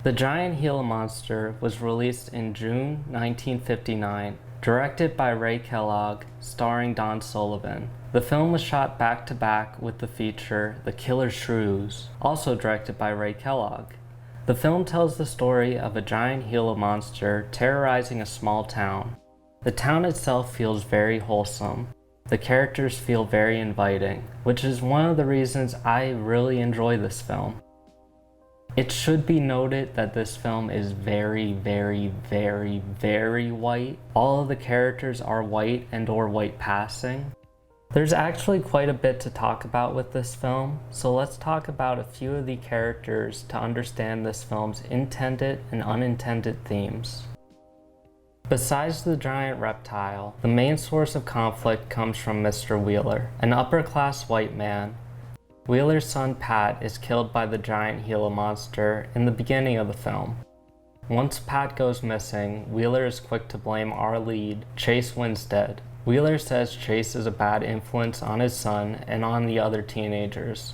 The Giant Gila Monster was released in June 1959, directed by Ray Kellogg, starring Don Sullivan. The film was shot back-to-back with the feature The Killer Shrews, also directed by Ray Kellogg. The film tells the story of a giant Gila monster terrorizing a small town. The town itself feels very wholesome. The characters feel very inviting, which is one of the reasons I really enjoy this film. It should be noted that this film is very, very, very, very white. All of the characters are white and or white passing. There's actually quite a bit to talk about with this film, so let's talk about a few of the characters to understand this film's intended and unintended themes. Besides the giant reptile, the main source of conflict comes from Mr. Wheeler, an upper-class white man. Wheeler's son Pat is killed by the giant Gila monster in the beginning of the film. Once Pat goes missing, Wheeler is quick to blame our lead, Chase Winstead. Wheeler says Chase is a bad influence on his son and on the other teenagers.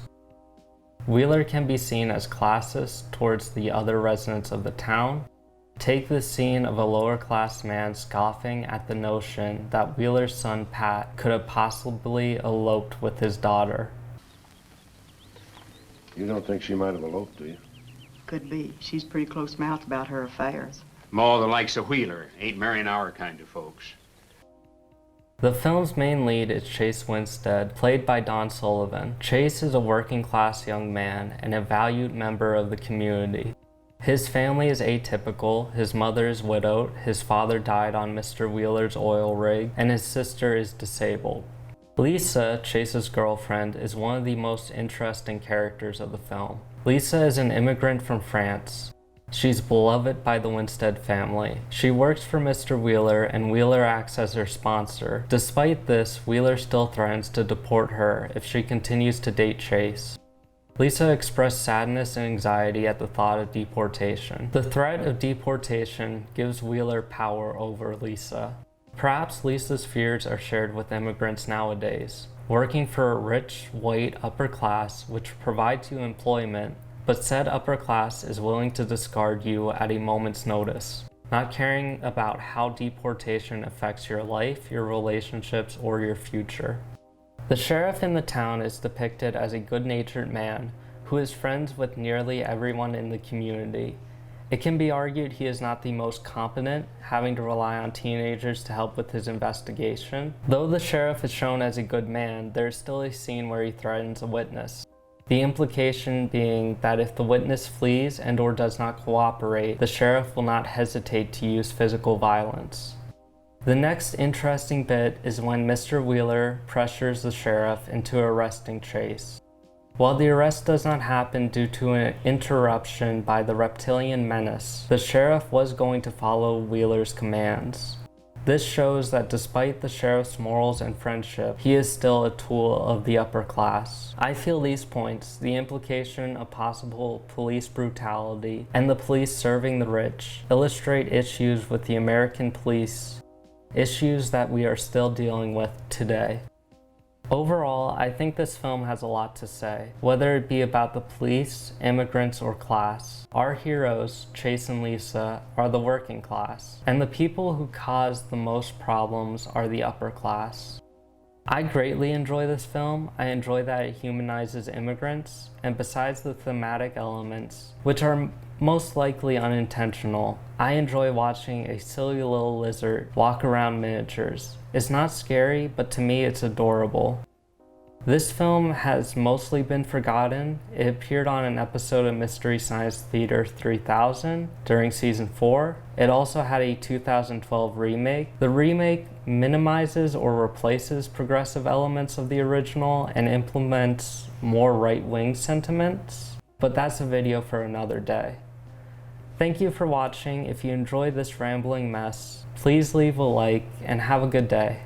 Wheeler can be seen as classist towards the other residents of the town. Take the scene of a lower-class man scoffing at the notion that Wheeler's son Pat could have possibly eloped with his daughter. You don't think she might have eloped, do you? Could be. She's pretty close-mouthed about her affairs. More the likes of Wheeler. Ain't marrying our kind of folks. The film's main lead is Chase Winstead, played by Don Sullivan. Chase is a working-class young man and a valued member of the community. His family is atypical, his mother is widowed, his father died on Mr. Wheeler's oil rig, and his sister is disabled. Lisa, Chase's girlfriend, is one of the most interesting characters of the film. Lisa is an immigrant from France. She's beloved by the Winstead family. She works for Mr. Wheeler, and Wheeler acts as her sponsor. Despite this, Wheeler still threatens to deport her if she continues to date Chase. Lisa expressed sadness and anxiety at the thought of deportation. The threat of deportation gives Wheeler power over Lisa. Perhaps Lisa's fears are shared with immigrants nowadays. Working for a rich, white upper class which provides you employment, but said upper class is willing to discard you at a moment's notice, not caring about how deportation affects your life, your relationships, or your future. The sheriff in the town is depicted as a good-natured man who is friends with nearly everyone in the community. It can be argued he is not the most competent, having to rely on teenagers to help with his investigation. Though the sheriff is shown as a good man, there is still a scene where he threatens a witness. The implication being that if the witness flees and or does not cooperate, the sheriff will not hesitate to use physical violence. The next interesting bit is when Mr. Wheeler pressures the sheriff into arresting Chase. While the arrest does not happen due to an interruption by the reptilian menace, the sheriff was going to follow Wheeler's commands. This shows that despite the sheriff's morals and friendship, he is still a tool of the upper class. I feel these points, the implication of possible police brutality, and the police serving the rich, illustrate issues with the American police, issues that we are still dealing with today. Overall, I think this film has a lot to say, whether it be about the police, immigrants, or class. Our heroes, Chase and Lisa, are the working class, and the people who cause the most problems are the upper class. I greatly enjoy this film. I enjoy that it humanizes immigrants, and besides the thematic elements, which are most likely unintentional, I enjoy watching a silly little lizard walk around miniatures. It's not scary, but to me it's adorable. This film has mostly been forgotten. It appeared on an episode of Mystery Science Theater 3000 during season 4. It also had a 2012 remake. The remake minimizes or replaces progressive elements of the original and implements more right-wing sentiments, but that's a video for another day. Thank you for watching. If you enjoyed this rambling mess, please leave a like and have a good day.